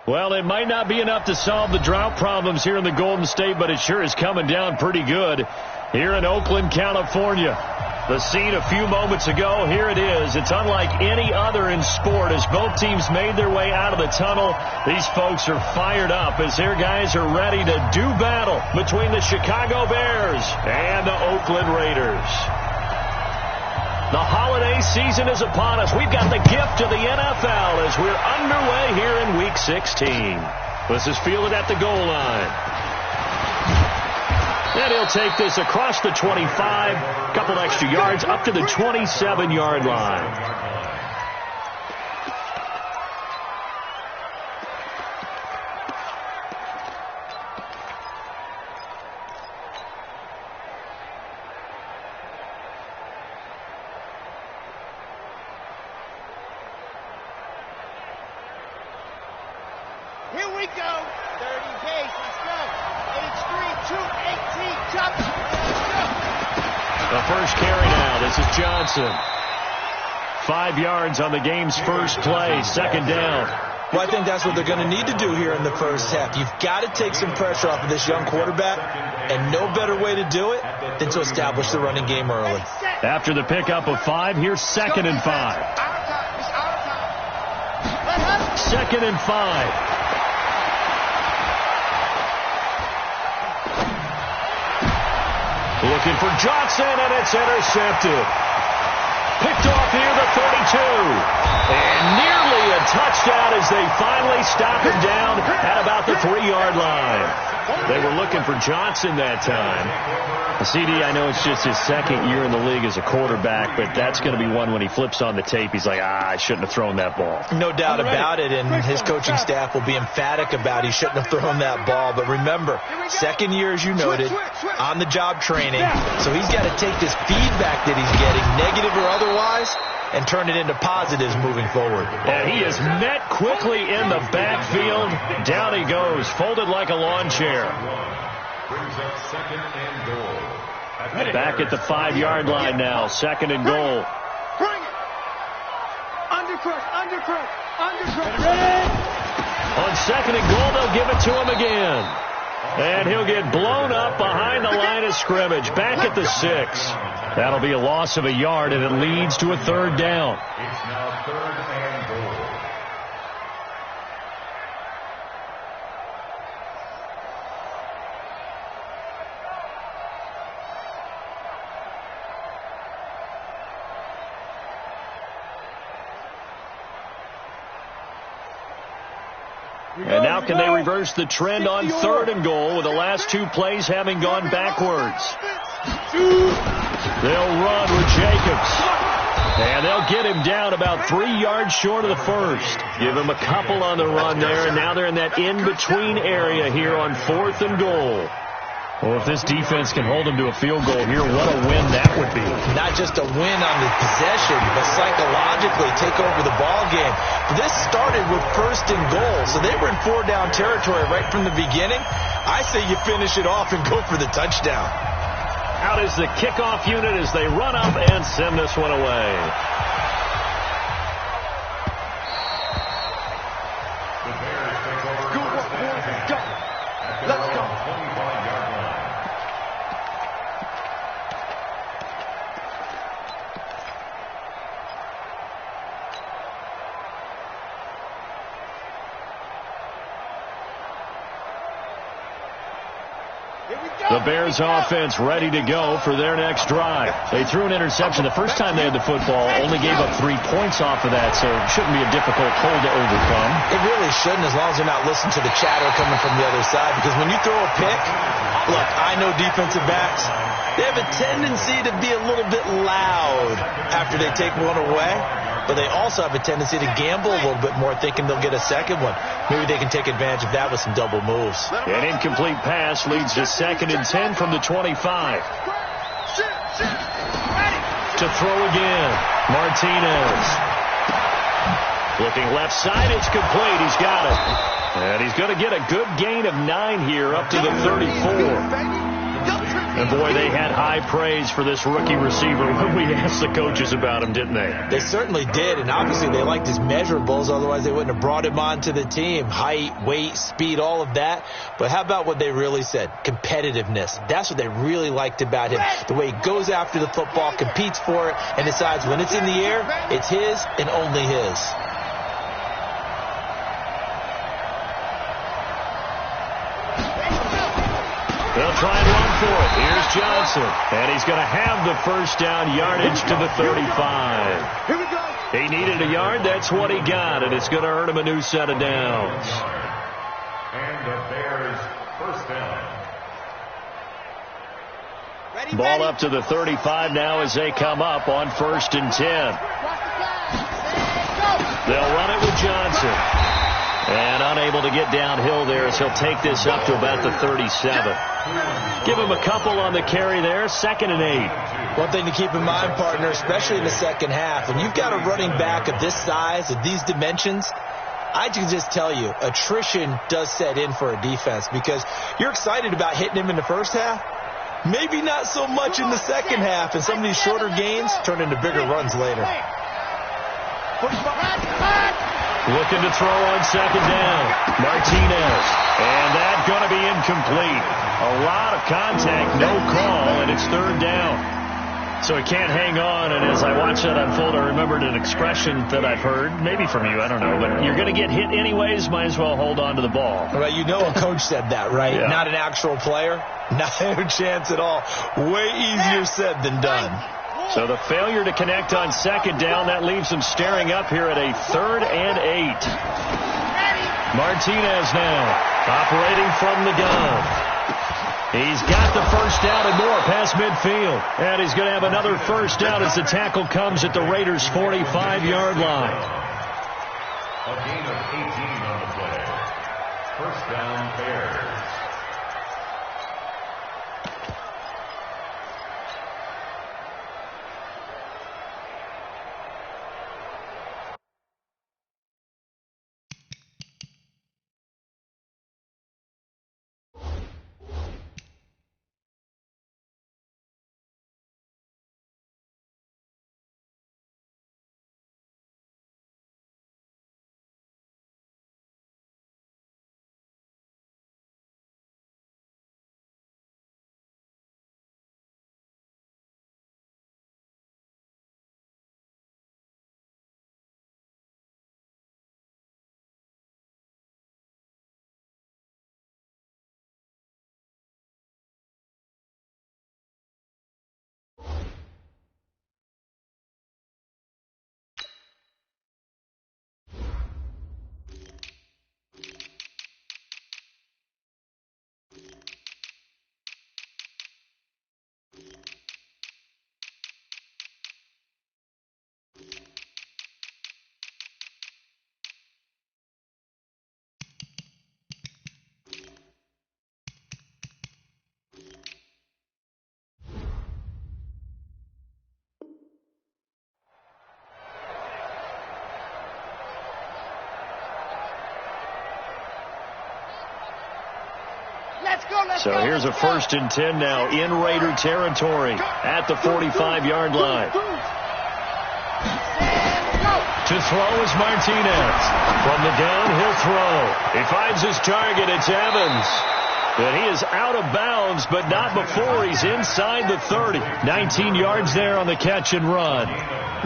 Well, it might not be enough to solve the drought problems here in the Golden State, but it sure is coming down pretty good here in Oakland, California. The scene a few moments ago, here it is. It's unlike any other in sport as both teams made their way out of the tunnel. These folks are fired up as their guys are ready to do battle between the Chicago Bears and the Oakland Raiders. The holiday season is upon us. We've got the gift of the NFL as we're underway here in Week 16. This is fielded at the goal line. And he'll take this across the 25, couple extra yards up to the 27-yard line. First carry now. This is Johnson. 5 yards on the game's first play. Second down. Well, I think that's what they're going to need to do here in the first half. You've got to take some pressure off of this young quarterback, and no better way to do it than to establish the running game early. After the pickup of 5, here's 2nd and 5. 2nd and 5. Looking for Johnson, and it's intercepted. Picked off here, the 32. And nearly a touchdown as they finally stop him down at about the 3-yard line. They were looking for Johnson that time. CD, I know it's just his second year in the league as a quarterback, but that's going to be one when he flips on the tape. He's like, I shouldn't have thrown that ball. No doubt about it, and his coaching staff will be emphatic about he shouldn't have thrown that ball. But remember, second year, as you noted, on-the-job training. So he's got to take this feedback that he's getting, negative or otherwise, and turn it into positives moving forward. And he is met quickly in the backfield. Down he goes, folded like a lawn chair. Back at the 5-yard line now. 2nd and goal. On 2nd and goal, they'll give it to him again. And he'll get blown up behind the line of scrimmage. Back at the 6. That'll be a loss of a yard, and it leads to a 3rd down. It's now 3rd and goal. And now can they reverse the trend on 3rd and goal with the last 2 plays having gone backwards? They'll run with Jacobs. And they'll get him down about 3 yards short of the first. Give him a couple on the run there, and now they're in that in-between area here on 4th and goal. Well, if this defense can hold them to a field goal here, what a win that would be. Not just a win on the possession, but psychologically take over the ball game. This started with 1st and goal, so they were in 4-down territory right from the beginning. I say you finish it off and go for the touchdown. Out is the kickoff unit as they run up and send this one away. The Bears take over. Go. Let's go. 25-yard line. The Bears offense ready to go for their next drive. They threw an interception the first time they had the football, only gave up 3 points off of that, so it shouldn't be a difficult hole to overcome. It really shouldn't, as long as they're not listening to the chatter coming from the other side, because when you throw a pick, look, I know defensive backs, they have a tendency to be a little bit loud after they take one away, but they also have a tendency to gamble a little bit more, thinking they'll get a second one. Maybe they can take advantage of that with some double moves. An incomplete pass leads to 2nd and 10 from the 25. To throw again, Martinez. Looking left side, it's complete. He's got it. And he's going to get a good gain of 9 here up to the 34. And, boy, they had high praise for this rookie receiver when we asked the coaches about him, didn't they? They certainly did, and obviously they liked his measurables. Otherwise, they wouldn't have brought him onto the team. Height, weight, speed, all of that. But how about what they really said? Competitiveness. That's what they really liked about him. The way he goes after the football, competes for it, and decides when it's in the air, it's his and only his. They'll try and run for it. Here's Johnson. And he's going to have the first down, yardage to the 35. Here we go. He needed a yard. That's what he got. And it's going to earn him a new set of downs. And the Bears first down. Ball up to the 35 now as they come up on 1st and 10. They'll run it with Johnson. And unable to get downhill there as he'll take this up to about the 37. Give him a couple on the carry there. 2nd and 8. One thing to keep in mind, partner, especially in the second half, when you've got a running back of this size, of these dimensions, I can just tell you, attrition does set in for a defense because you're excited about hitting him in the first half. Maybe not so much in the second half, and some of these shorter gains turn into bigger runs later. Looking to throw on 2nd down. Martinez. And that's going to be incomplete. A lot of contact, no call, and it's 3rd down. So he can't hang on, and as I watch that unfold, I remembered an expression that I've heard, maybe from you, I don't know, but you're going to get hit anyways, might as well hold on to the ball. Well, you know a coach said that, right? Yeah. Not an actual player. Not a chance at all. Way easier said than done. So the failure to connect on 2nd down, that leaves them staring up here at a 3rd and 8. Martinez now operating from the gun. He's got the first down and more past midfield. And he's going to have another first down as the tackle comes at the Raiders' 45-yard line. A gain of 18 on the play. First down, Bears. So here's a 1st and 10 now in Raider territory at the 45-yard line. To throw is Martinez. From the gun, he'll throw. He finds his target. It's Evans. And he is out of bounds, but not before he's inside the 30. 19 yards there on the catch and run.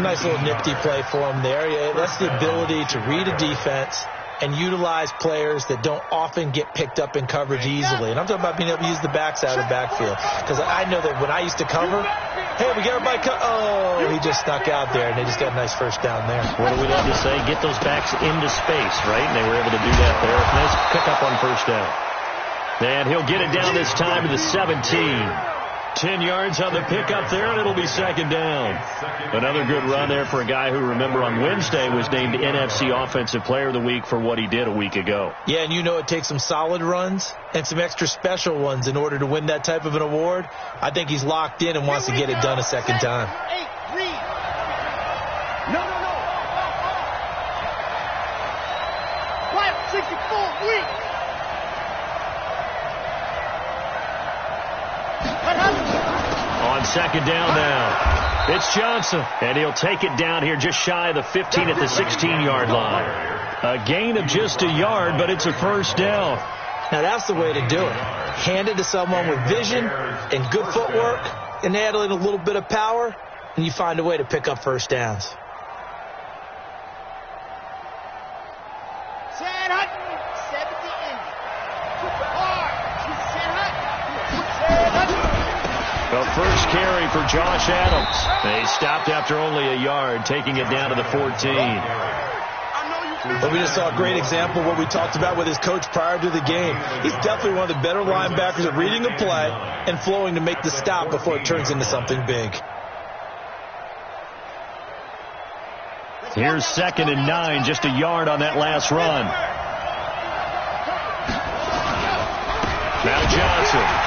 Nice little nifty play for him there. Yeah, that's the ability to read a defense and utilize players that don't often get picked up in coverage easily. And I'm talking about being able to use the backside of the backfield. Because I know that when I used to cover, hey, we got everybody oh, he just snuck out there, and they just got a nice first down there. What do we love to say? Get those backs into space, right? And they were able to do that there. Nice pickup on first down. And he'll get it down this time to the 17. 10 yards on the pickup there, and it'll be 2nd down. Another good run there for a guy who, remember, on Wednesday was named NFC Offensive Player of the Week for what he did a week ago. Yeah, and you know it takes some solid runs and some extra special ones in order to win that type of an award. I think he's locked in and wants to get it done a second time. No. Quiet, 64, read. On second down now, it's Johnson, and he'll take it down here just shy of the 15 at the 16-yard line. A gain of just a yard, but it's a first down. Now, that's the way to do it. Hand it to someone with vision and good footwork, and add in a little bit of power, and you find a way to pick up first downs. The first carry for Josh Adams. They stopped after only a yard, taking it down to the 14. But we just saw a great example of what we talked about with his coach prior to the game. He's definitely one of the better linebackers at reading a play and flowing to make the stop before it turns into something big. Here's 2nd and 9, just a yard on that last run. Now Johnson.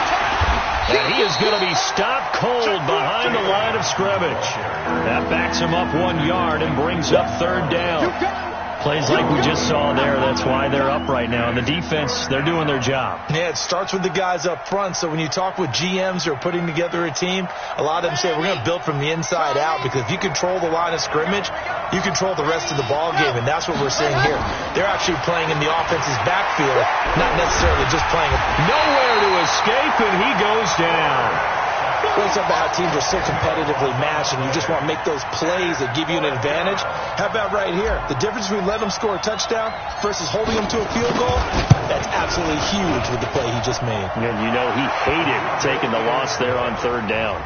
And he is going to be stopped cold behind the line of scrimmage. That backs him up 1 yard and brings up 3rd down. Plays like we just saw there. That's why they're up right now. And the defense, they're doing their job. Yeah, it starts with the guys up front. So when you talk with GMs who are putting together a team, a lot of them say we're going to build from the inside out, because if you control the line of scrimmage, you control the rest of the ball game. And that's what we're seeing here. They're actually playing in the offense's backfield, not necessarily just playing it. Nowhere to escape, and he goes down. It's about how teams are so competitively matched, and you just want to make those plays that give you an advantage. How about right here? The difference between letting them score a touchdown versus holding them to a field goal, that's absolutely huge with the play he just made. And you know he hated taking the loss there on 3rd down.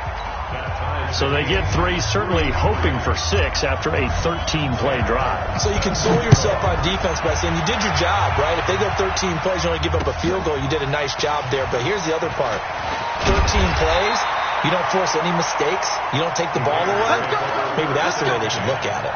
So they get 3, certainly hoping for 6 after a 13-play drive. So you console yourself on defense by saying you did your job, right? If they go 13 plays, you only give up a field goal, you did a nice job there. But here's the other part. 13 plays, you don't force any mistakes, you don't take the ball away. Maybe that's the way they should look at it.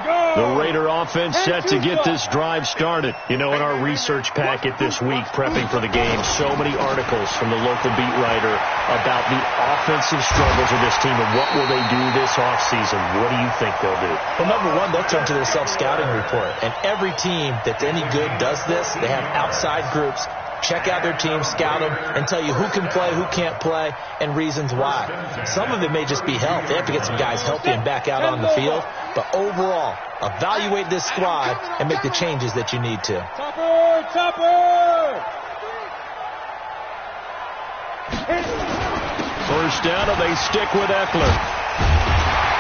The Raider offense set to get this drive started. You know, in our research packet this week, prepping for the game, so many articles from the local beat writer about the offensive struggles of this team and what will they do this offseason. What do you think they'll do? Well, number one, they'll turn to their self-scouting report. And every team that's any good does this. They have outside groups. Check out their team, scout them, and tell you who can play, who can't play, and reasons why. Some of it may just be health. They have to get some guys healthy and back out on the field. But overall, evaluate this squad and make the changes that you need to. First down, and they stick with Eckler.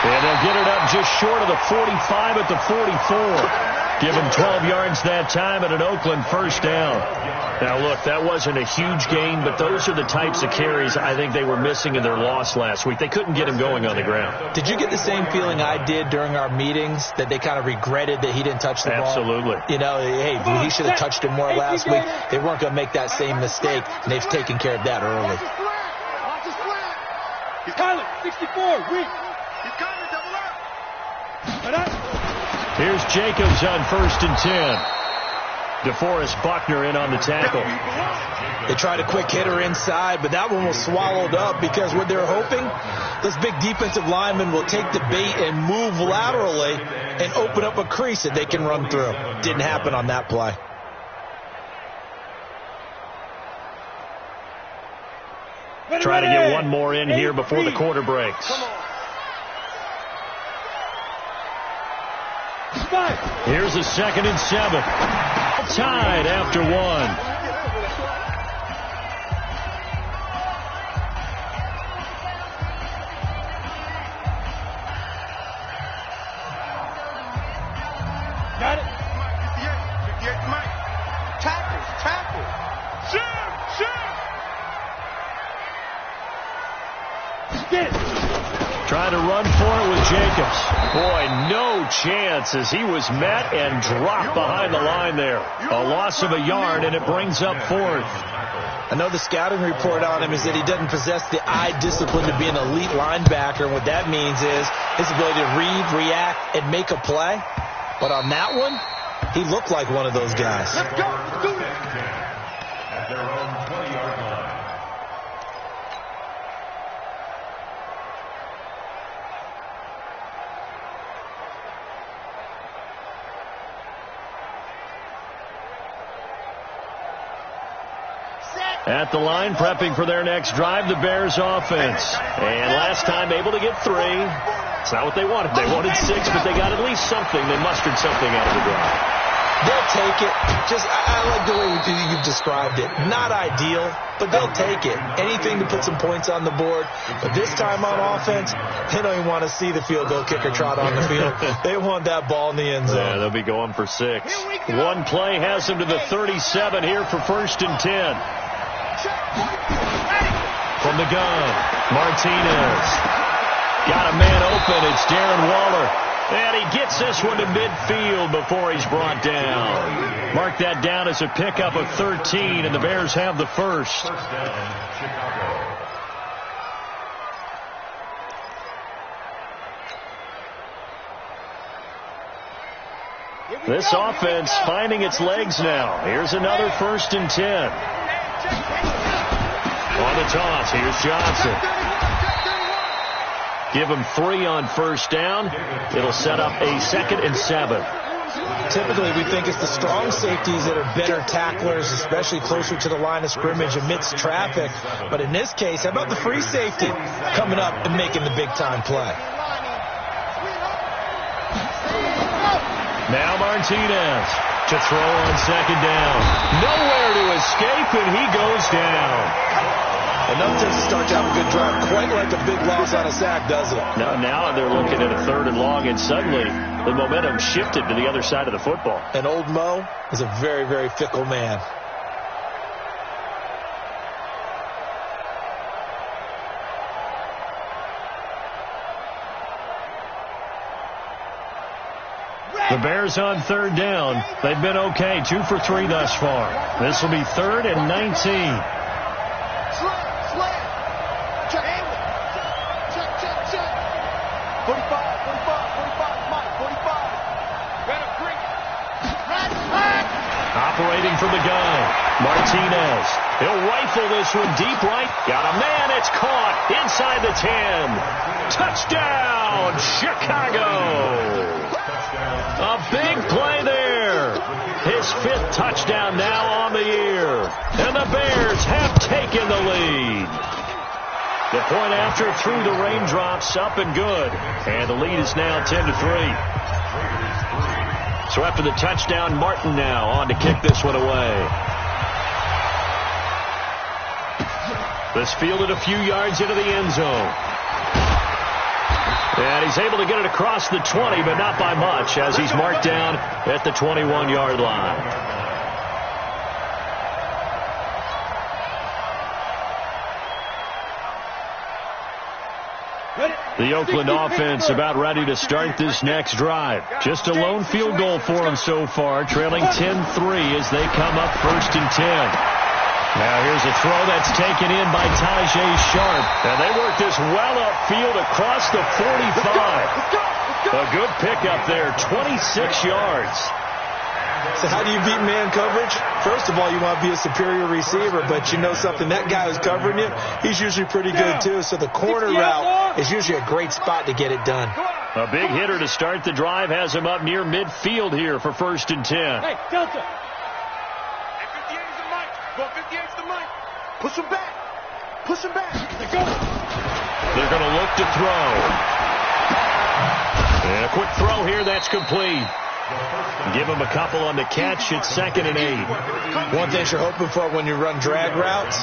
And they'll get it up just short of the 45 at the 44. Give him 12 yards that time at an Oakland first down. Now, look, that wasn't a huge gain, but those are the types of carries I think they were missing in their loss last week. They couldn't get him going on the ground. Did you get the same feeling I did during our meetings, that they kind of regretted that he didn't touch the ball? Absolutely. You know, hey, he should have touched it more last week. They weren't going to make that same mistake, and they've taken care of that early. He's calling 64, weak. He's calling double up. Here's Jacobs on 1st and 10. DeForest Buckner in on the tackle. They tried a quick hitter inside, but that one was swallowed up because what they're hoping, this big defensive lineman will take the bait and move laterally and open up a crease that they can run through. Didn't happen on that play. Try to get one more in here before the quarter breaks. Here's a 2nd and 7. Tied after 1. Got it. 58, Mike. Tackle. Shoot. Trying to run for it with Jacobs. Boy, no chance as he was met and dropped behind the line there. A loss of a yard, and it brings up 4th. I know the scouting report on him is that he doesn't possess the eye discipline to be an elite linebacker. And what that means is his ability to read, react, and make a play. But on that one, he looked like one of those guys. Let's go. Let's do this. At their own 20-yard line. At the line, prepping for their next drive, the Bears offense. And last time able to get 3. It's not what they wanted. They wanted 6, but they got at least something. They mustered something out of the drive. They'll take it. I like the way you've described it. Not ideal, but they'll take it. Anything to put some points on the board. But this time on offense, they don't even want to see the field goal kicker trot on the field. They want that ball in the end zone. Yeah, they'll be going for 6. One play has them to the 37 here for 1st and 10. From the gun, Martinez. Got a man open. It's Darren Waller. And he gets this one to midfield before he's brought down. Mark that down as a pickup of 13, and the Bears have the first. First down, Chicago. This offense finding its legs now. Here's another 1st and 10. On the toss, here's Johnson. Give him 3 on 1st down. It'll set up a 2nd and 7. Typically, we think it's the strong safeties that are better tacklers, especially closer to the line of scrimmage amidst traffic. But in this case, how about the free safety coming up and making the big-time play? Now Martinez to throw on 2nd down. Nowhere to escape, and he goes down. Enough to start to have a good drive. Quite like a big loss on a sack, does it? Now they're looking at a 3rd and long, and suddenly the momentum shifted to the other side of the football. And old Mo is a very, very fickle man. The Bears on 3rd down. They've been okay, 2 for 3 thus far. This will be 3rd and 19. Operating from the gun, Martinez. He'll rifle this one deep right. Got a man. It's caught inside the 10. Touchdown, Chicago. A big play there. His 5th touchdown now on the year. And the Bears have taken the lead. The point after through the raindrops, up and good. And the lead is now 10-3. So after the touchdown, Martin now on to kick this one away. This fielded a few yards into the end zone. And he's able to get it across the 20, but not by much, as he's marked down at the 21-yard line. The Oakland offense about ready to start this next drive. Just a lone field goal for them so far, trailing 10-3 as they come up 1st and 10. Now here's a throw that's taken in by Tajay Sharp. And they work this well upfield across the 45. A good pickup there, 26 yards. So how do you beat man coverage? First of all, you want to be a superior receiver, but you know something, that guy who's covering you, he's usually pretty good too. So the corner route is usually a great spot to get it done. A big hitter to start the drive has him up near midfield here for 1st and 10. Hey, Delta. 58's the mic. Go 58's the mic. Push him back. Push him back. Let's go. They're going to look to throw. And a quick throw here, that's complete. Give him a couple on the catch. It's 2nd and 8. One thing you're hoping for when you run drag routes,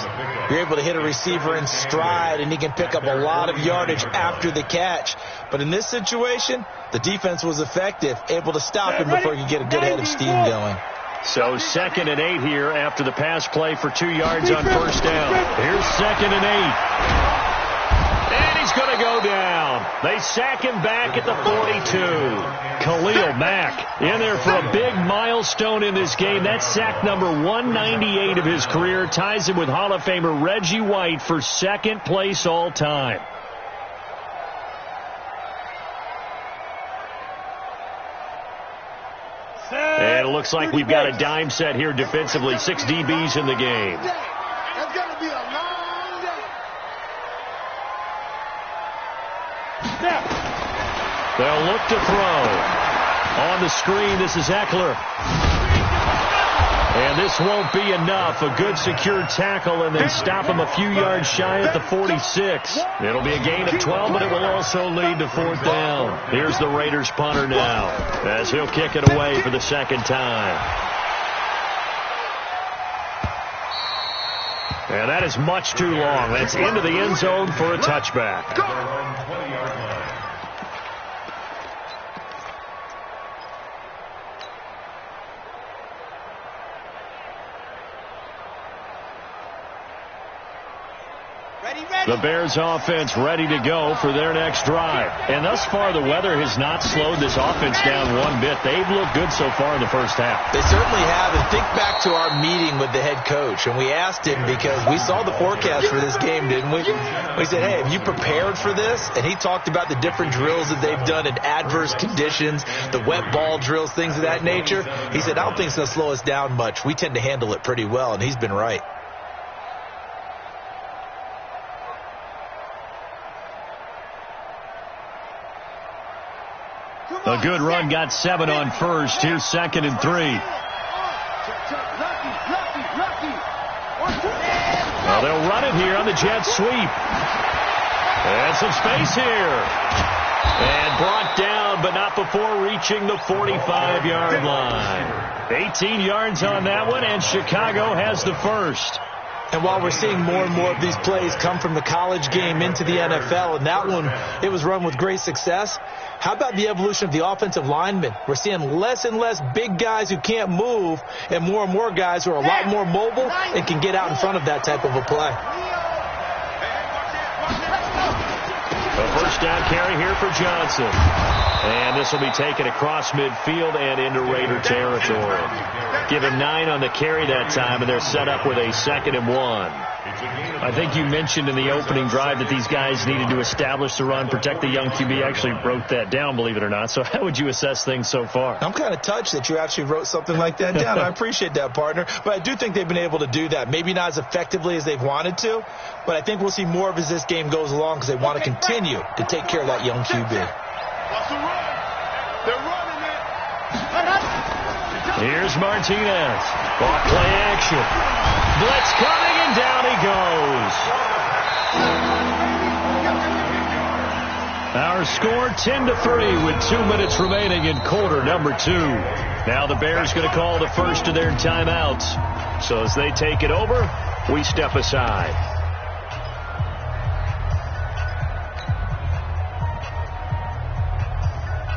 you're able to hit a receiver in stride, and he can pick up a lot of yardage after the catch. But in this situation, the defense was effective, able to stop him before he could get a good head of steam going. So 2nd and 8 here after the pass play for 2 yards on 1st down. Here's 2nd and 8. And he's going to go down. They sack him back at the 42. Khalil Mack in there for a big milestone in this game. That's sack number 198 of his career. Ties him with Hall of Famer Reggie White for 2nd place all time. And it looks like we've got a dime set here defensively. 6 DBs in the game. That's going to be a long day. They'll look to throw. On the screen, this is Eckler. And this won't be enough. A good secure tackle and then stop him a few yards shy at the 46. It'll be a gain of 12, but it will also lead to 4th down. Here's the Raiders punter now as he'll kick it away for the second time. And that is much too long. That's into the end zone for a touchback. The Bears offense ready to go for their next drive. And thus far, the weather has not slowed this offense down one bit. They've looked good so far in the first half. They certainly have. And think back to our meeting with the head coach. And we asked him because we saw the forecast for this game, didn't we? We said, hey, have you prepared for this? And he talked about the different drills that they've done in adverse conditions, the wet ball drills, things of that nature. He said, I don't think it's going to slow us down much. We tend to handle it pretty well. And he's been right. A good run got 7 on first. Here's 2nd and 3. Well, they'll run it here on the jet sweep. And some space here. And brought down, but not before reaching the 45-yard line. 18 yards on that one, and Chicago has the first. And while we're seeing more and more of these plays come from the college game into the NFL, and that one, it was run with great success, how about the evolution of the offensive linemen? We're seeing less and less big guys who can't move and more guys who are a lot more mobile and can get out in front of that type of a play. A first down carry here for Johnson. And this will be taken across midfield and into Raider territory. Give him 9 on the carry that time, and they're set up with a 2nd and 1. I think you mentioned in the opening drive that these guys needed to establish the run, protect the young QB. I actually wrote that down, believe it or not. So how would you assess things so far? I'm kind of touched that you actually wrote something like that down. I appreciate that, partner. But I do think they've been able to do that. Maybe not as effectively as they've wanted to, but I think we'll see more of as this game goes along because they want to continue to take care of that young QB. Here's Martinez. Off play action. Blitz coming, and down he goes. Our score 10-3 with 2 minutes remaining in quarter number 2. Now the Bears going to call the first of their timeouts. So as they take it over, we step aside.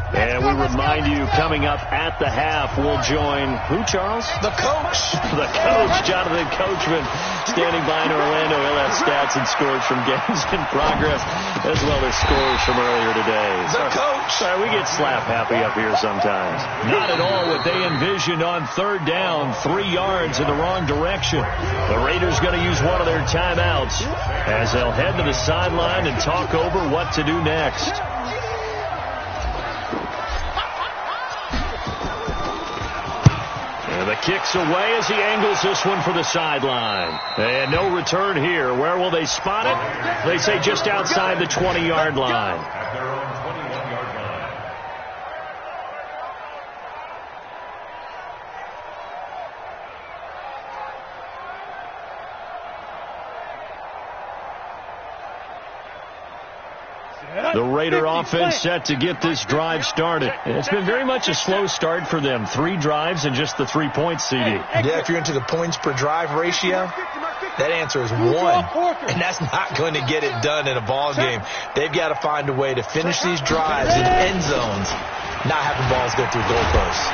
And we remind you, coming up at the half, we'll join who, Charles? The coach. The coach, Jonathan Coachman, standing by in Orlando. He'll have stats and scores from games in progress, as well as scores from earlier today. The coach. Sorry, we get slap happy up here sometimes. Not at all what they envisioned on 3rd down, 3 yards in the wrong direction. The Raiders going to use one of their timeouts as they'll head to the sideline and talk over what to do next. The kick's away as he angles this one for the sideline. And no return here. Where will they spot it? They say just outside the 20-yard line. At their own 21-yard line. The Raider offense set to get this drive started. It's been very much a slow start for them. 3 drives and just the 3 points, CD. Yeah, if you're into the points per drive ratio, that answer is 1. And that's not going to get it done in a ball game. They've got to find a way to finish these drives in end zones, not having balls go through goalposts.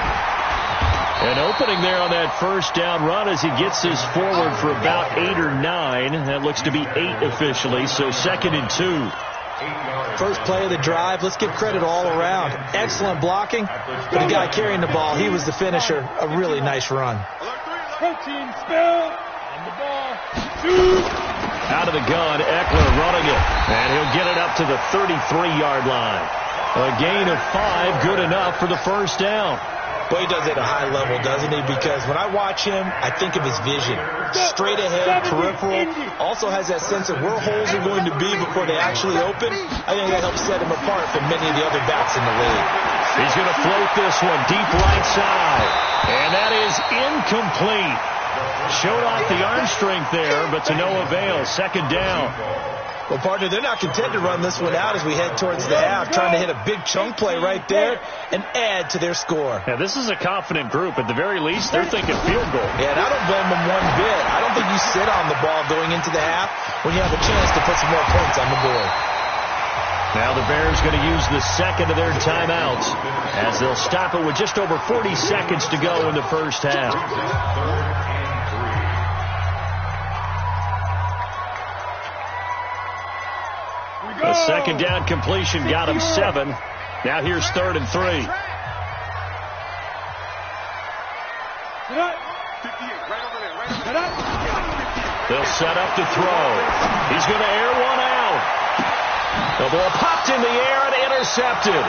An opening there on that first down run as he gets this forward for about 8 or 9. That looks to be 8 officially, so 2nd and 2. First play of the drive. Let's give credit all around. Excellent blocking. But the guy carrying the ball, he was the finisher. A really nice run. Out of the gun, Eckler running it. And he'll get it up to the 33-yard line. A gain of 5, good enough for the first down. Boy, he does it at a high level, doesn't he? Because when I watch him, I think of his vision. Straight ahead, peripheral. Also has that sense of where holes are going to be before they actually open. I think that helps set him apart from many of the other backs in the league. He's going to float this one deep right side. And that is incomplete. Showed off the arm strength there, but to no avail. Second down. Well, partner, they're not content to run this one out as we head towards the half, trying to hit a big chunk play right there and add to their score. Yeah, this is a confident group. At the very least, they're thinking field goal. Yeah, and I don't blame them one bit. I don't think you sit on the ball going into the half when you have a chance to put some more points on the board. Now the Bears going to use the second of their timeouts as they'll stop it with just over 40 seconds to go in the first half. A second down completion got him 7. Now here's 3rd and 3. They'll set up to throw. He's going to air one out. The ball popped in the air and intercepted.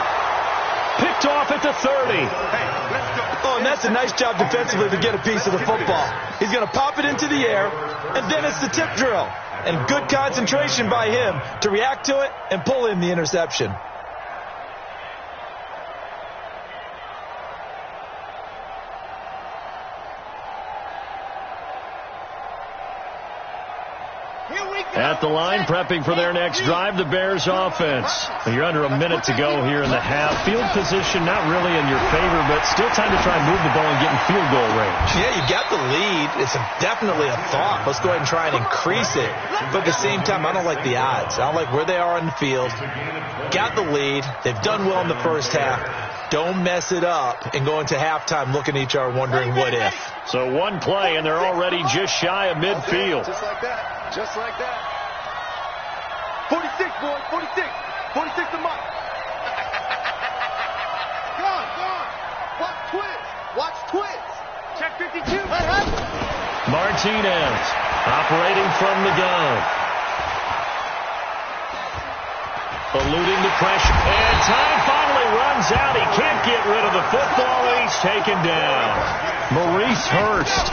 Picked off at the 30. Oh, and that's a nice job defensively to get a piece of the football. He's going to pop it into the air, and then it's the tip drill. And good concentration by him to react to it and pull in the interception. At the line, prepping for their next drive, the Bears offense. You're under a minute to go here in the half. Field position not really in your favor, but still time to try and move the ball and get in field goal range. Yeah, you got the lead. It's definitely a thought. Let's go ahead and try and increase it. But at the same time, I don't like the odds. I don't like where they are on the field. Got the lead. They've done well in the first half. Don't mess it up and go into halftime looking at each other wondering what if. So one play, and they're already just shy of midfield. Just like that. Just like that. 46, boys. 46. 46 to Mike. Go on. Watch twist. Watch twist. Check 52. Martinez operating from the gun. Eluding the pressure. And time finally runs out. He can't get rid of the football. He's taken down. Maurice Hurst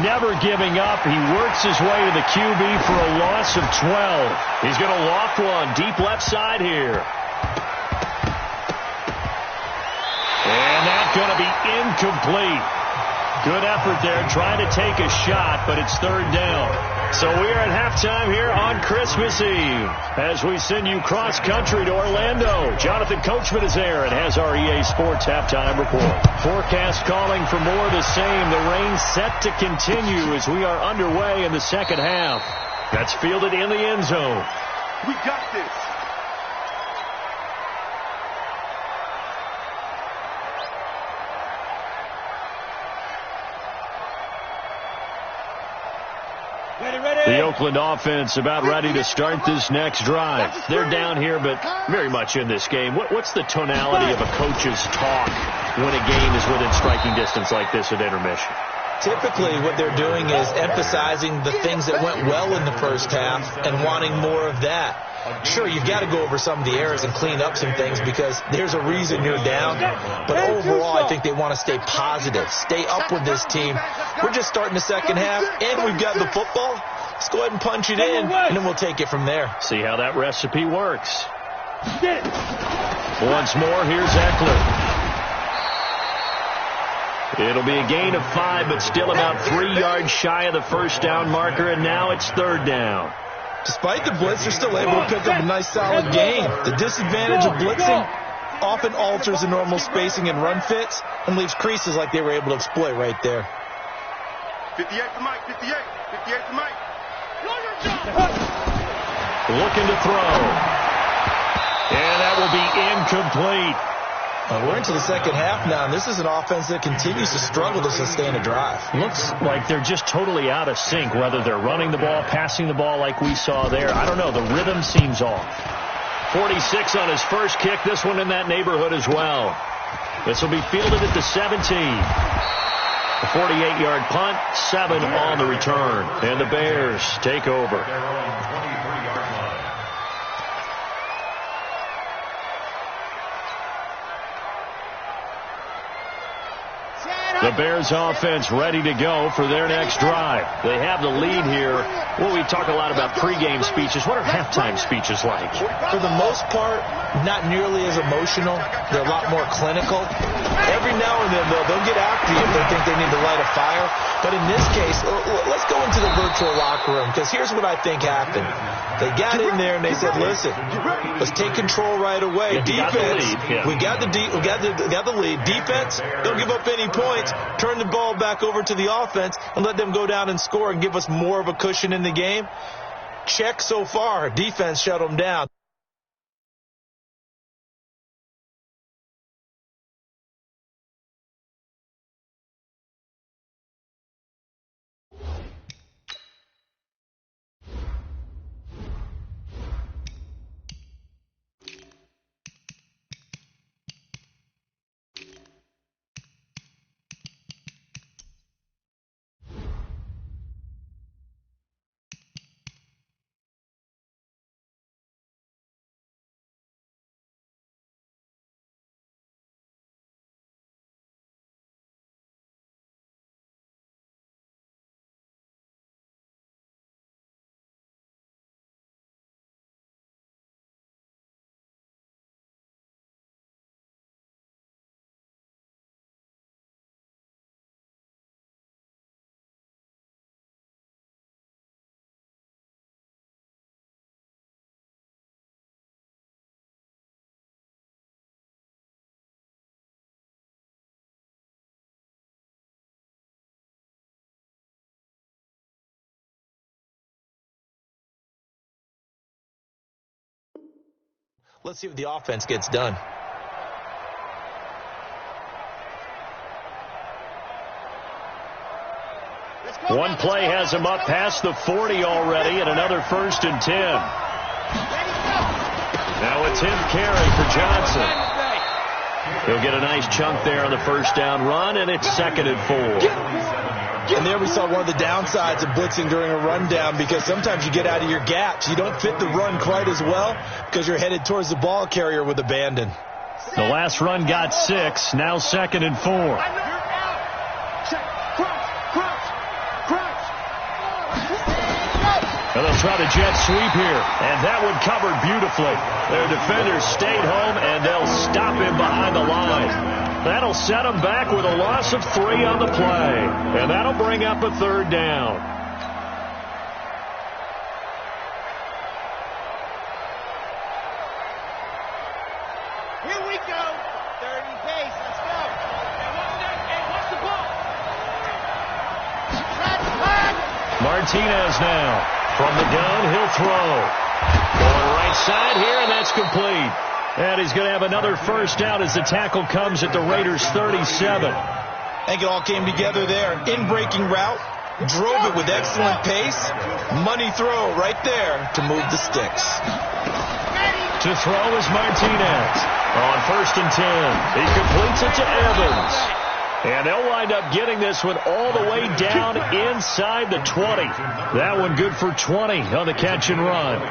never giving up. He works his way to the QB for a loss of 12. He's going to loft one deep left side here. And that's going to be incomplete. Good effort there trying to take a shot, but it's 3rd down. So we are at halftime here on Christmas Eve as we send you cross-country to Orlando. Jonathan Coachman is there and has our EA Sports halftime report. Forecast calling for more of the same. The rain set to continue as we are underway in the second half. That's fielded in the end zone. We got this. The Oakland offense about ready to start this next drive. They're down here, but very much in this game. What's the tonality of a coach's talk when a game is within striking distance like this at intermission? Typically, what they're doing is emphasizing the things that went well in the first half and wanting more of that. Sure, you've got to go over some of the errors and clean up some things because there's a reason you're down. But overall, I think they want to stay positive, stay up with this team. We're just starting the second half, and we've got the football. Let's go ahead and punch it in, and then we'll take it from there. See how that recipe works. Once more, here's Eckler. It'll be a gain of 5, but still about 3 yards shy of the first down marker, and now it's 3rd down. Despite the blitz, they're still able to pick up a nice solid gain. The disadvantage of blitzing often alters the normal spacing and run fits and leaves creases like they were able to exploit right there. 58 to Mike. 58 to Mike. Looking to throw. And that will be incomplete. We're into the second half now, and this is an offense that continues to struggle to sustain a drive. Looks like they're just totally out of sync, whether they're running the ball, passing the ball like we saw there. I don't know. The rhythm seems off. 46 on his first kick. This one in that neighborhood as well. This will be fielded at the 17. A 48-yard punt, 7 on the return. And the Bears take over. The Bears offense ready to go for their next drive. They have the lead here. Well, we talk a lot about pregame speeches. What are halftime speeches like? For the most part, not nearly as emotional. They're a lot more clinical. Every now and then, though, they'll get after you if they think they need to light a fire. But in this case, let's go into the virtual locker room, because here's what I think happened. They got in there and they said, listen, let's take control right away. Defense, we got the lead. Defense, don't give up any points. Turn the ball back over to the offense and let them go down and score and give us more of a cushion in the game. Check so far. Defense shut them down. Let's see what the offense gets done. One play has him up past the 40 already, and another 1st and 10. Now it's him carry for Johnson. He'll get a nice chunk there on the first down run, and it's 2nd and 4. And there we saw one of the downsides of blitzing during a rundown, because sometimes you get out of your gaps. You don't fit the run quite as well because you're headed towards the ball carrier with abandon. The last run got 6. Now 2nd and 4. And they'll try the jet sweep here. And that one covered beautifully. Their defenders stayed home, and they'll stop him behind the line. That'll set them back with a loss of 3 on the play. And that'll bring up a 3rd down. Here we go. 3rd and pace. Let's go. Hey, watch the ball. Martinez now. From the gun, he'll throw. Going right side here, and that's complete. And he's going to have another 1st down as the tackle comes at the Raiders' 37. I think it all came together there. In-breaking route, drove it with excellent pace. Money throw right there to move the sticks. To throw is Martinez. On 1st and 10, he completes it to Evans. And they'll wind up getting this one all the way down inside the 20. That one good for 20 on the catch and run.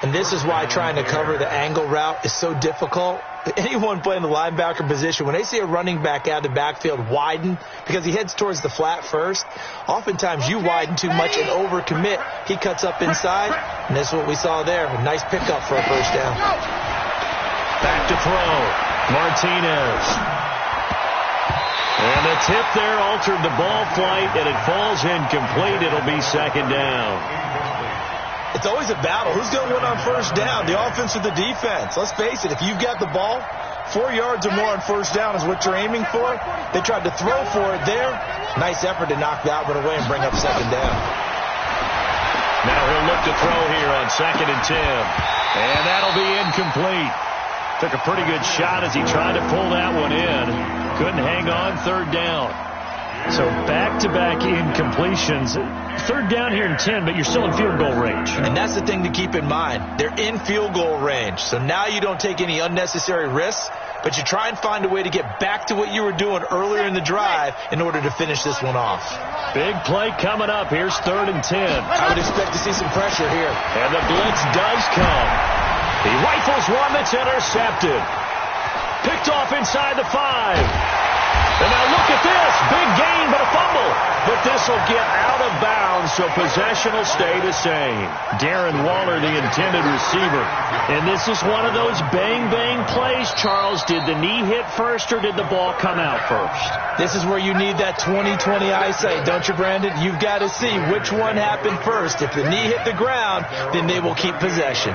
And this is why trying to cover the angle route is so difficult. Anyone playing the linebacker position, when they see a running back out of the backfield widen because he heads towards the flat first, oftentimes you widen too much and overcommit. He cuts up inside, and this is what we saw there. A nice pickup for a 1st down. Back to throw. Martinez. And the tip there altered the ball flight, and it falls incomplete. It'll be 2nd down. It's always a battle. Who's going to win on 1st down, the offense or the defense? Let's face it, if you've got the ball, 4 yards or more on 1st down is what you're aiming for. They tried to throw for it there. Nice effort to knock that one away and bring up 2nd down. Now he'll look to throw here on 2nd and 10. And that'll be incomplete. Took a pretty good shot as he tried to pull that one in. Couldn't hang on, 3rd down. So back-to-back incompletions. 3rd down here in 10, but you're still in field goal range. And that's the thing to keep in mind. They're in field goal range. So now you don't take any unnecessary risks, but you try and find a way to get back to what you were doing earlier in the drive in order to finish this one off. Big play coming up. Here's 3rd and 10. I would expect to see some pressure here. And the blitz does come. He rifles one that's intercepted. Picked off inside the 5. And now look at this. Big gain, but a fumble. But this will get out of bounds, so possession will stay the same. Darren Waller, the intended receiver. And this is one of those bang-bang plays, Charles. Did the knee hit first or did the ball come out first? This is where you need that 20/20 eyesight, don't you, Brandon? You've got to see which one happened first. If the knee hit the ground, then they will keep possession.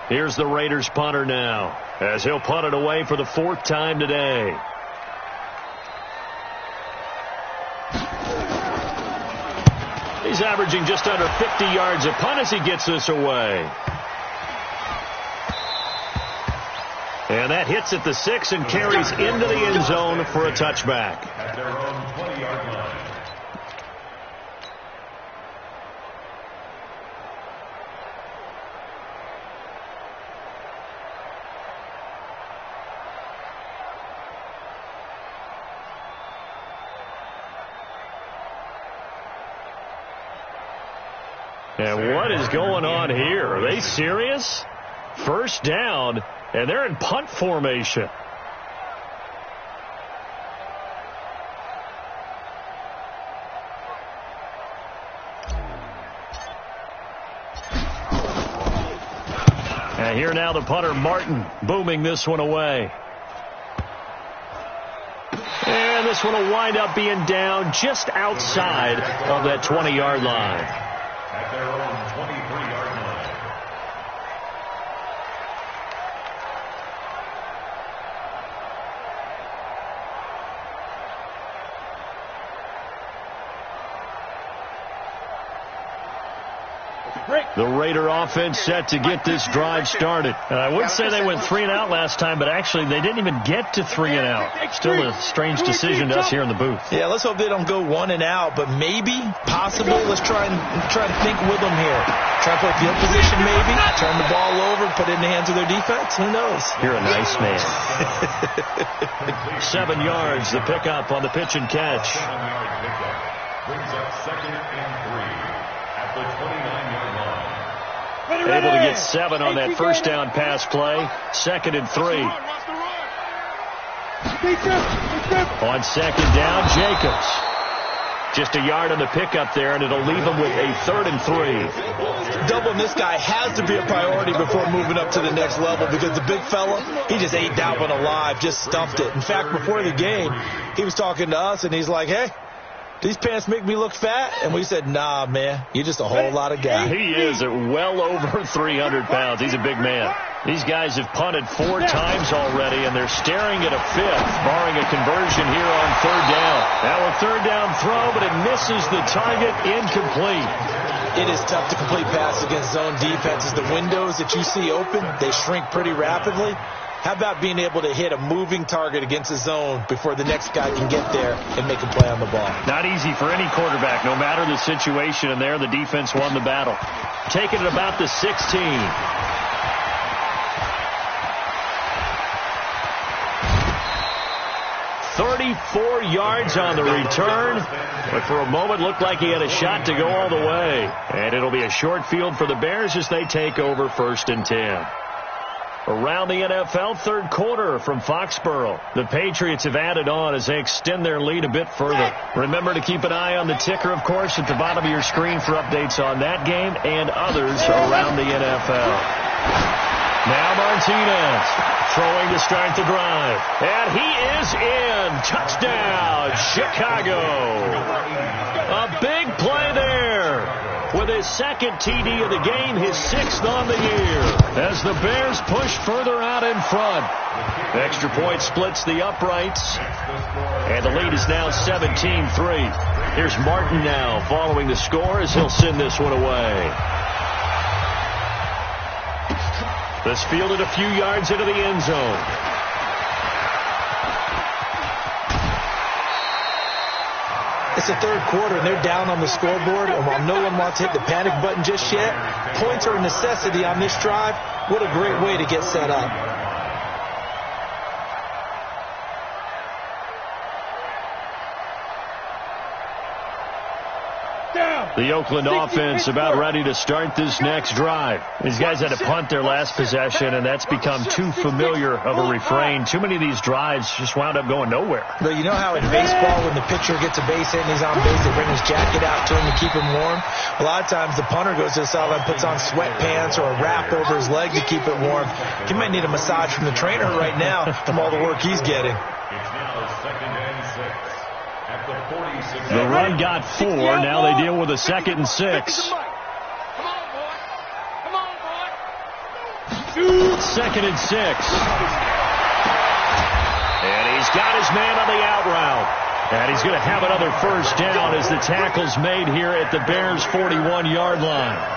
Here's the Raiders punter now, as he'll punt it away for the 4th time today. He's averaging just under 50 yards a punt as he gets this away. And that hits at the 6 and carries into the end zone for a touchback. At their own 20-yard line. And what is going on here? Are they serious? First down, and they're in punt formation. And here now the punter, Martin, booming this one away. And this one will wind up being down just outside of that 20-yard line. At their own 23-yard line. The Raider offense set to get this drive started. I would say they went 3 and out last time, but actually they didn't even get to 3 and out. Still a strange decision to us here in the booth. Yeah, let's hope they don't go 1 and out, but maybe, possible. Let's try and think with them here. Try to play field position maybe, turn the ball over, put it in the hands of their defense. Who knows? You're a nice man. 7 yards, the pickup on the pitch and catch. 7-yard pickup brings up 2nd and 3 at the 29-yard line. Able to get 7 on that first down pass play. 2nd and 3. On 2nd down, Jacobs. Just a yard on the pickup there, and it'll leave him with a 3rd and 3. Doubling this guy has to be a priority before moving up to the next level, because the big fella, he just ate that one alive, just stuffed it. In fact, before the game, he was talking to us, and he's like, hey, these pants make me look fat? And we said, nah, man, you're just a whole lot of guy. He is at well over 300 pounds. He's a big man. These guys have punted 4 times already, and they're staring at a 5th, barring a conversion here on 3rd down. Now a 3rd down throw, but it misses the target, incomplete. It is tough to complete passes against zone defenses. The windows that you see open, they shrink pretty rapidly. How about being able to hit a moving target against a zone before the next guy can get there and make a play on the ball? Not easy for any quarterback, no matter the situation, and there the defense won the battle. Taking it about the 16. 34 yards on the return, but for a moment looked like he had a shot to go all the way. And it'll be a short field for the Bears as they take over 1st and 10. Around the NFL, 3rd quarter from Foxborough. The Patriots have added on as they extend their lead a bit further. Remember to keep an eye on the ticker, of course, at the bottom of your screen for updates on that game and others around the NFL. Now Martinez throwing to start the drive. And he is in. Touchdown, Chicago. A big play there. With his 2nd TD of the game, his 6th on the year. As the Bears push further out in front. Extra point splits the uprights. And the lead is now 17-3. Here's Martin now following the score as he'll send this one away. This fielded a few yards into the end zone. It's the 3rd quarter, and they're down on the scoreboard. And while no one wants to hit the panic button just yet, points are a necessity on this drive. What a great way to get set up. The Oakland offense about ready to start this next drive. These guys had to punt their last possession, and that's become too familiar of a refrain. Too many of these drives just wound up going nowhere. But you know how in baseball, when the pitcher gets a base hit and he's on base, they bring his jacket out to him to keep him warm? A lot of times the punter goes to the sideline, puts on sweatpants or a wrap over his leg to keep it warm. He might need a massage from the trainer right now from all the work he's getting. It's now 2nd and 6 at the 46. The run got 4. Now they deal with a 2nd and 6. Come on, boy. Come on, boy. 2nd and 6. And he's got his man on the out route. And he's going to have another first down as the tackle's made here at the Bears' 41-yard line.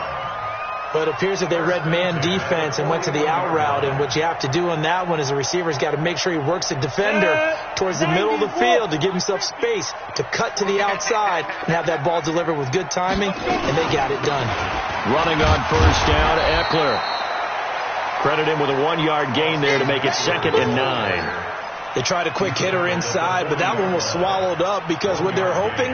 But it appears that they read man defense and went to the out route. And what you have to do on that one is the receiver's got to make sure he works the defender towards the middle of the field to give himself space to cut to the outside and have that ball delivered with good timing. And they got it done. Running on first down, Eckler. Credit him with a 1-yard gain there to make it 2nd and 9. They tried a quick hitter inside, but that one was swallowed up because what they're hoping,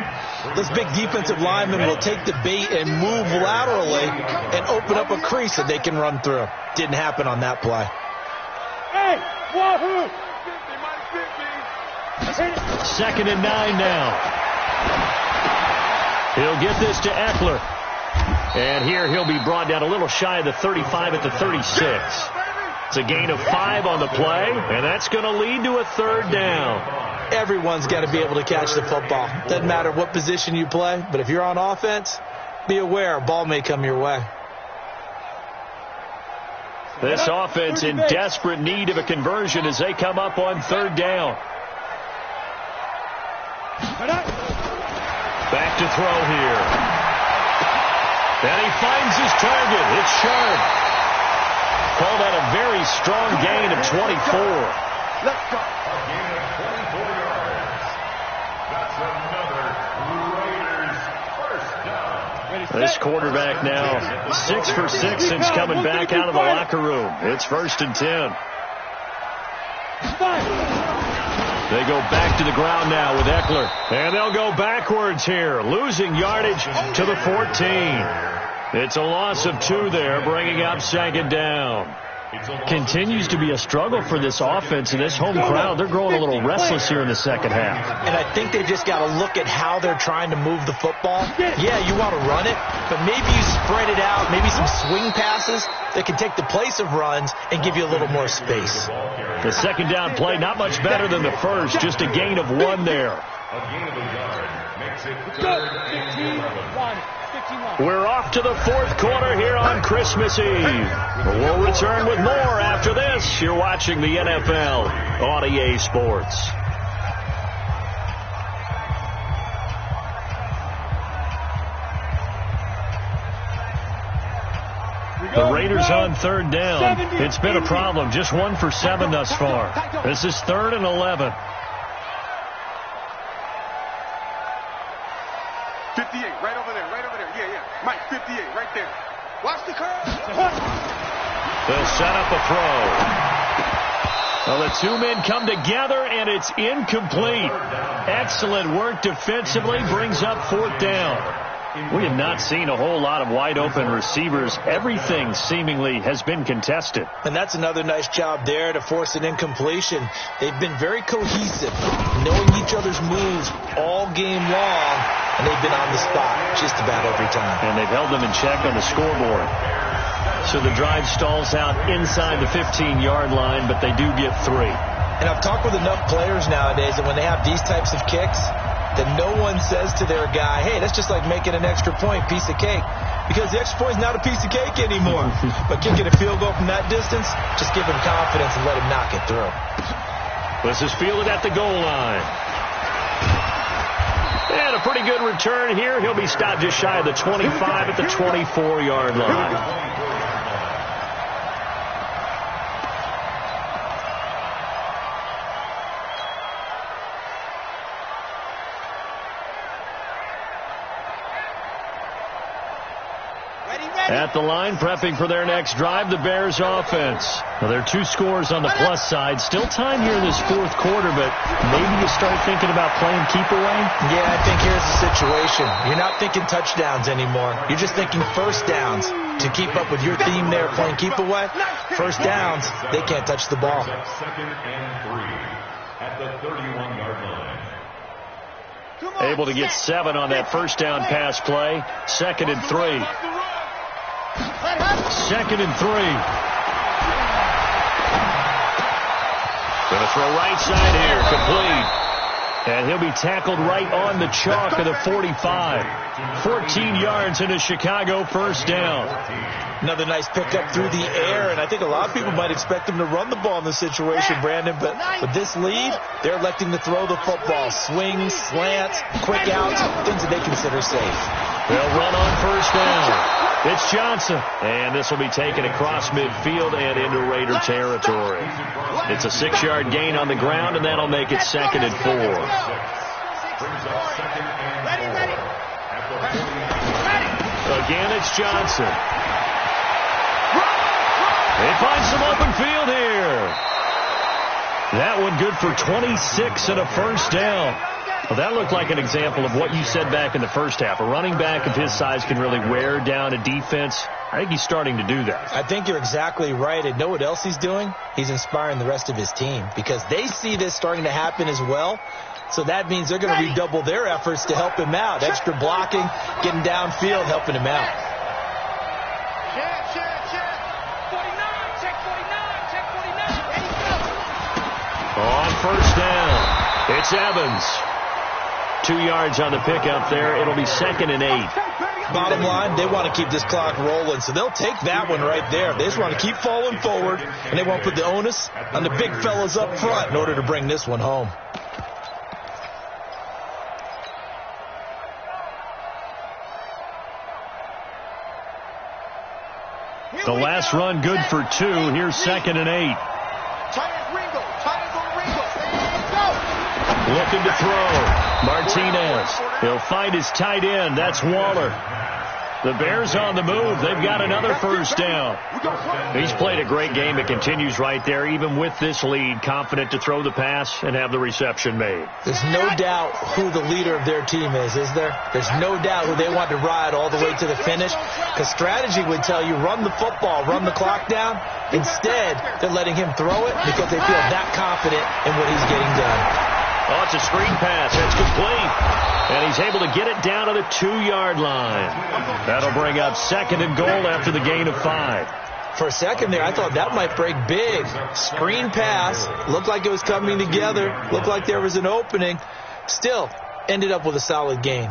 this big defensive lineman will take the bait and move laterally and open up a crease that they can run through. Didn't happen on that play. Hey, wahoo! 2nd and 9 now. He'll get this to Eckler. And here he'll be brought down a little shy of the 35 at the 36. It's a gain of 5 on the play, and that's going to lead to a 3rd down. Everyone's got to be able to catch the football. Doesn't matter what position you play, but if you're on offense, be aware a ball may come your way. This offense in desperate need of a conversion as they come up on 3rd down. Back to throw here. And he finds his target. It's Sharp. Call that a very strong gain of 24. Let's go. A gain of 24 yards. That's another Raiders first down. This quarterback now 6 for 6 since coming back out of the locker room. It's 1st and 10. They go back to the ground now with Eckler. And they'll go backwards here, losing yardage to the 14. It's a loss of 2 there, bringing up 2nd down. Continues to be a struggle for this offense and this home crowd. They're growing a little restless here in the second half. And I think they've just got to look at how they're trying to move the football. Yeah, you want to run it, but maybe you spread it out, maybe some swing passes that can take the place of runs and give you a little more space. The second down play, not much better than the first, just a gain of 1 there. A gain of a yard makes it 3rd and 11. We're off to the 4th quarter here on Christmas Eve. We'll return with more after this. You're watching the NFL on EA Sports. The Raiders on 3rd down. It's been a problem. Just 1 for 7 thus far. This is 3rd and 11. 58, right over there, right over there. Yeah. Mike, 58, right there. Watch the curve. They'll set up a throw. Well, the 2 men come together, and it's incomplete. Excellent work defensively, brings up 4th down. We have not seen a whole lot of wide-open receivers. Everything seemingly has been contested. And that's another nice job there to force an incompletion. They've been very cohesive, knowing each other's moves all game long, and they've been on the spot just about every time. And they've held them in check on the scoreboard. So the drive stalls out inside the 15-yard line, but they do get 3. And I've talked with enough players nowadays that when they have these types of kicks, that no one says to their guy, hey, that's just like making an extra point, piece of cake. Because the extra point is not a piece of cake anymore. But kicking a field goal from that distance, just give him confidence and let him knock it through. This is fielded at the goal line. And a pretty good return here. He'll be stopped just shy of the 25 at the 24-yard line. At the line, prepping for their next drive, the Bears offense. Well, there are 2 scores on the plus side. Still time here in this fourth quarter, but maybe you start thinking about playing keep away? Yeah, I think here's the situation. You're not thinking touchdowns anymore. You're just thinking first downs. To keep up with your theme there, playing keep away, first downs, they can't touch the ball. Second and 3 at the 31-yard line. Able to get 7 on that first down pass play. 2nd and 3. 2nd and 3. Going to throw right side here, complete. And he'll be tackled right on the chalk of the 45. 14 yards into Chicago, first down. Another nice pickup through the air, and I think a lot of people might expect him to run the ball in this situation, Brandon, but with this lead, they're electing to throw the football. Swings, slants, quick outs, things that they consider safe. They'll run on first down. It's Johnson, and this will be taken across midfield and into Raider territory. It's a 6-yard gain on the ground, and that'll make it 2nd and 4. Again, it's Johnson. They find some open field here. That one good for 26 and a first down. Well, that looked like an example of what you said back in the first half. A running back of his size can really wear down a defense. I think he's starting to do that. I think you're exactly right. And know what else he's doing? He's inspiring the rest of his team because they see this starting to happen as well. So that means they're going to redouble their efforts to help him out. Extra blocking, getting downfield, helping him out. On first down, it's Evans. 2 yards on the pickup there. It'll be 2nd and 8. Bottom line, they want to keep this clock rolling, so they'll take that one right there. They just want to keep falling forward, and they won't put the onus on the big fellas up front in order to bring this one home. The last run good for 2. Here's 2nd and 8. Looking to throw. Martinez. He'll find his tight end. That's Waller. The Bears on the move. They've got another first down. He's played a great game. It continues right there, even with this lead. Confident to throw the pass and have the reception made. There's no doubt who the leader of their team is there? There's no doubt who they want to ride all the way to the finish. Because strategy would tell you run the football, run the clock down. Instead, they're letting him throw it because they feel that confident in what he's getting done. Oh, it's a screen pass. It's complete. And he's able to get it down to the 2-yard line. That'll bring up 2nd and goal after the gain of 5. For a second there, I thought that might break big. Screen pass. Looked like it was coming together. Looked like there was an opening. Still, ended up with a solid gain.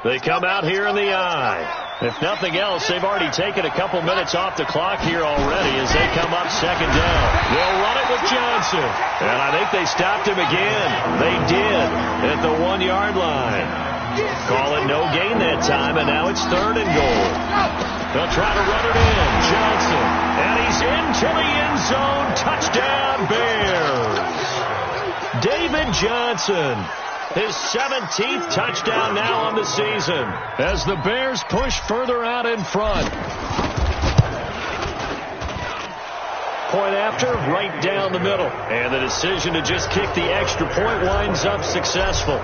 They come out here in the eye. If nothing else, they've already taken a couple minutes off the clock here already as they come up 2nd down. They'll run it with Johnson. And I think they stopped him again. They did at the 1-yard line. Call it no gain that time, and now it's 3rd and goal. They'll try to run it in. Johnson. And he's into the end zone. Touchdown, Bears. David Johnson. His 17th touchdown now on the season as the Bears push further out in front. Point after, right down the middle. And the decision to just kick the extra point winds up successful.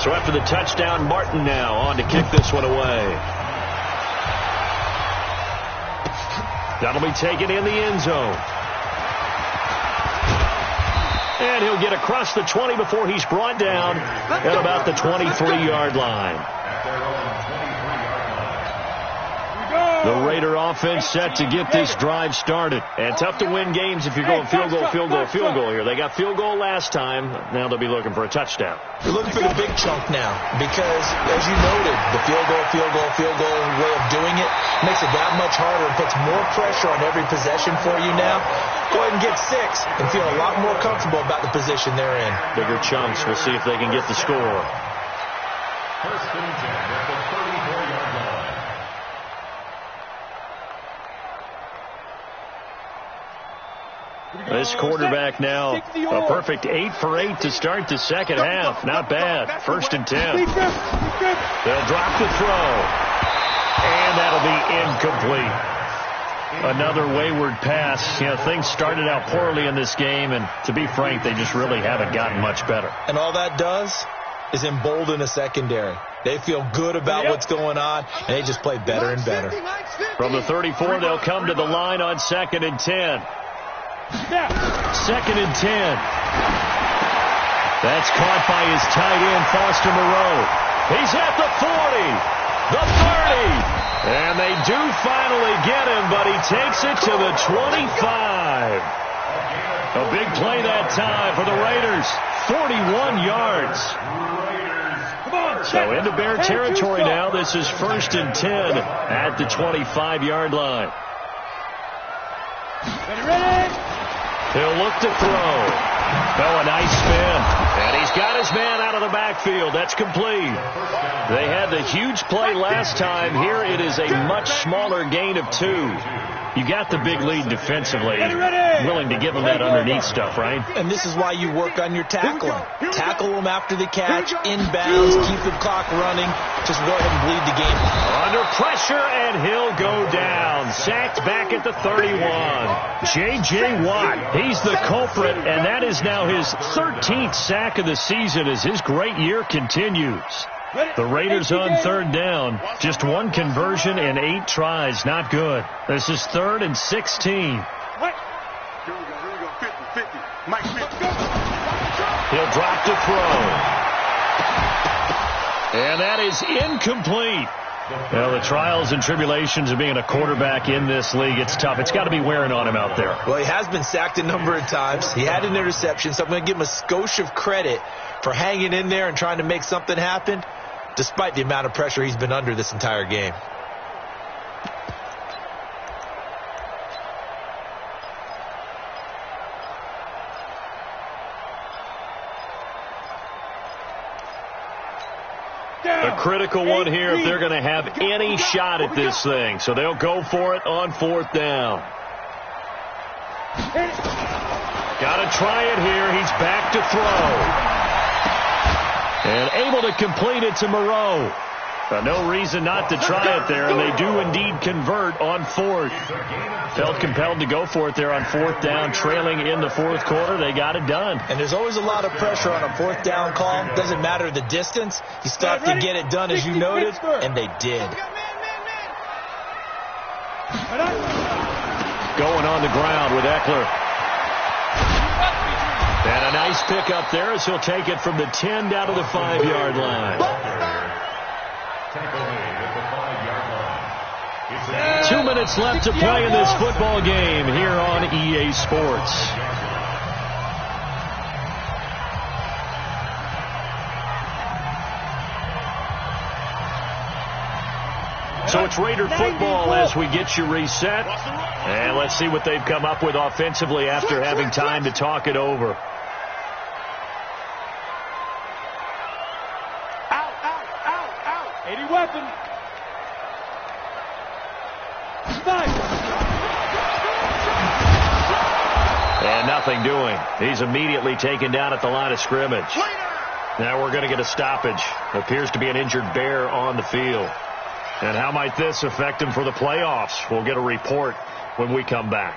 So after the touchdown, Martin now on to kick this one away. That'll be taken in the end zone. And he'll get across the 20 before he's brought down at about the 23-yard line. Go! The Raider offense set to get this drive started. And tough to win games if you're going field goal here. They got field goal last time. Now they'll be looking for a touchdown. You're looking for the big chunk now because, as you noted, the field goal way of doing it makes it that much harder and puts more pressure on every possession for you now. Go ahead and get 6 and feel a lot more comfortable about the position they're in. Bigger chunks. We'll see if they can get the score. First and 10 at the 34-yard line. This quarterback now a perfect 8 for 8 to start the second half. Not bad. First and 10. They'll drop the throw. And that'll be incomplete. Another wayward pass. Things started out poorly in this game, and to be frank, they just really haven't gotten much better. And all that does is embolden a secondary. They feel good about what's going on, and they just play better and better. From the 34, they'll come to the line on 2nd and 10. 2nd and 10. That's caught by his tight end, Foster Moreau. He's at the 40, the 30, and they do finally get him, but he takes it to the 25. A big play that time for the Raiders, 41 yards. So into Bear territory now. This is 1st and 10 at the 25-yard line. He'll look to throw. A nice spin. And he's got his man out of the backfield. That's complete. They had the huge play last time. Here it is a much smaller gain of 2. You got the big lead defensively. Willing to give them that underneath stuff, right? And this is why you work on your tackling. Tackle them after the catch, inbounds, keep the clock running. Just go ahead and bleed the game. Under pressure, and he'll go down. Sacked back at the 31. J.J. Watt, he's the culprit, and that is now his 13th sack of the season as his great year continues. The Raiders on 3rd down. Just 1 conversion in 8 tries. Not good. This is 3rd and 16. Here we go. 50. Mike 50. He'll drop to throw. And that is incomplete. Well, the trials and tribulations of being a quarterback in this league, it's tough. It's got to be wearing on him out there. Well, he has been sacked a number of times. He had an interception, so I'm going to give him a skosh of credit for hanging in there and trying to make something happen, despite the amount of pressure he's been under this entire game. A critical one here if they're going to have any shot at this thing. So they'll go for it on 4th down. Got to try it here. He's back to throw. And able to complete it to Moreau. No reason not to try it there, and they do indeed convert on 4th. Felt compelled to go for it there on 4th down, trailing in the 4th quarter. They got it done. And there's always a lot of pressure on a 4th down call. Doesn't matter the distance. You still have to get it done, as you noted, and they did. Going on the ground with Eckler. And a nice pickup there as he'll take it from the 10 down to the 5-yard line. 2 minutes left to play in this football game here on EA Sports. So it's Raider football as we get you reset. And let's see what they've come up with offensively after having time to talk it over. Out. 80 weapon. And nothing doing. He's immediately taken down at the line of scrimmage. Now we're going to get a stoppage. Appears to be an injured Bear on the field. And how might this affect him for the playoffs? We'll get a report when we come back.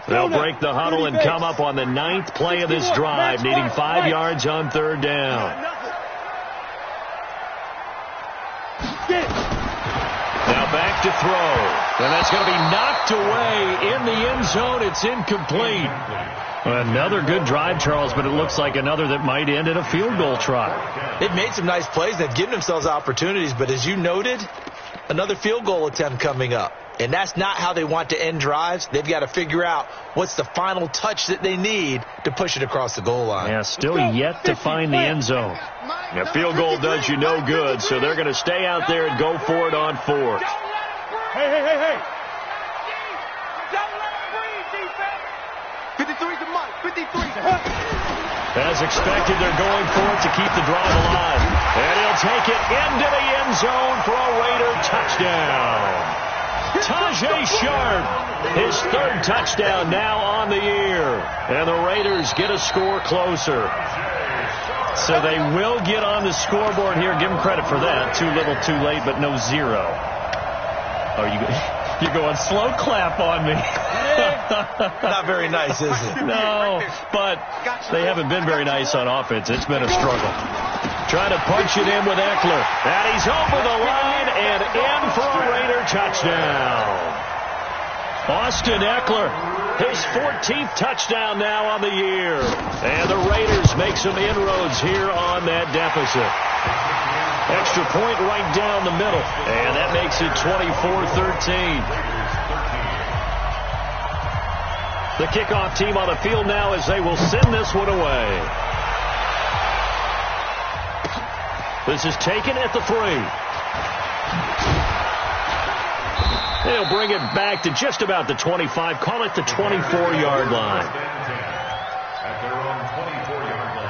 They'll break the huddle and come up on the 9th play of this drive, needing 5 yards on 3rd down. Now back to throw. And that's going to be knocked away in the end zone. It's incomplete. Another good drive, Charles, but it looks like another that might end in a field goal try. They've made some nice plays. They've given themselves opportunities, but as you noted, another field goal attempt coming up. And that's not how they want to end drives. They've got to figure out what's the final touch that they need to push it across the goal line. Yeah, still yet to find the end zone. A field goal does you no good, so they're going to stay out there and go for it on fourth. Hey. Don't let him breathe, defense. 53's the mark. 53's the mark. As expected, they're going for it to keep the drive alive. And he'll take it into the end zone for a Raider touchdown. Tajae Sharpe, his third touchdown now on the year. And the Raiders get a score closer. So they will get on the scoreboard here. Give them credit for that. Too little, too late, but no zero. Oh, you're going slow clap on me. Not very nice, is it? No, but they haven't been very nice on offense. It's been a struggle. Trying to punch it in with Eckler. And he's over the line and in for a Raider touchdown. Austin Eckler, his 14th touchdown now on the year. And the Raiders make some inroads here on that deficit. Extra point right down the middle. And that makes it 24-13. The kickoff team on the field now as they will send this one away. This is taken at the 3. They'll bring it back to just about the 25. Call it the 24-yard line. At their own 24-yard line.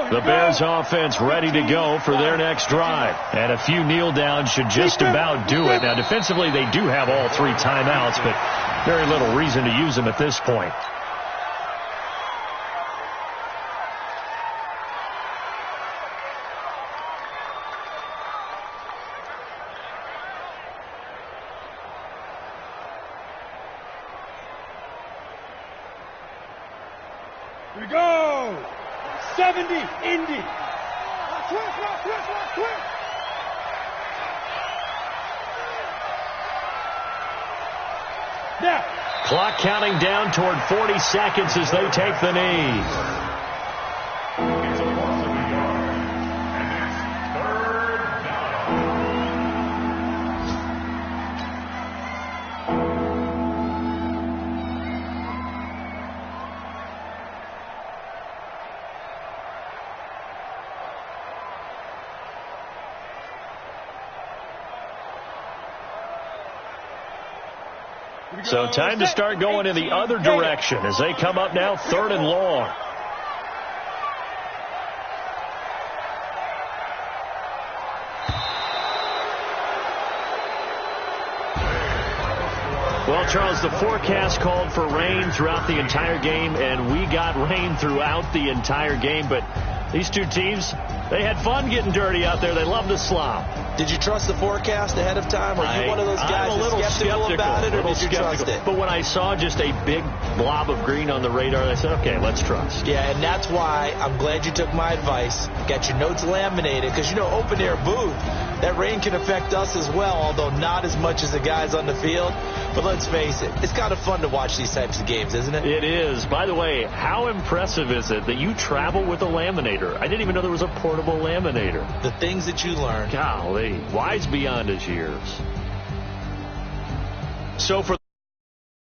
The Bears offense ready to go for their next drive. And a few kneel downs should just about do it. Now, defensively, they do have all 3 timeouts, but very little reason to use them at this point. Here we go. 70, Indy. Twist. Now. Clock counting down toward 40 seconds as they take the knee. It's a loss of a yard. And it's third down. So time to start going in the other direction as they come up now 3rd and long. Well, Charles, the forecast called for rain throughout the entire game, and we got rain throughout the entire game. But these two teams, they had fun getting dirty out there. They love to slop. Did you trust the forecast ahead of time? Are you one of those guys I'm a little skeptical about it, or did you trust it? But when I saw just a big blob of green on the radar, I said, okay, let's trust. Yeah, and that's why I'm glad you took my advice. Got your notes laminated, because, open-air booth, that rain can affect us as well, although not as much as the guys on the field. But let's face it, it's kind of fun to watch these types of games, isn't it? It is. By the way, how impressive is it that you travel with a laminator? I didn't even know there was a portable laminator. The things that you learn. Golly, wise beyond his years. So for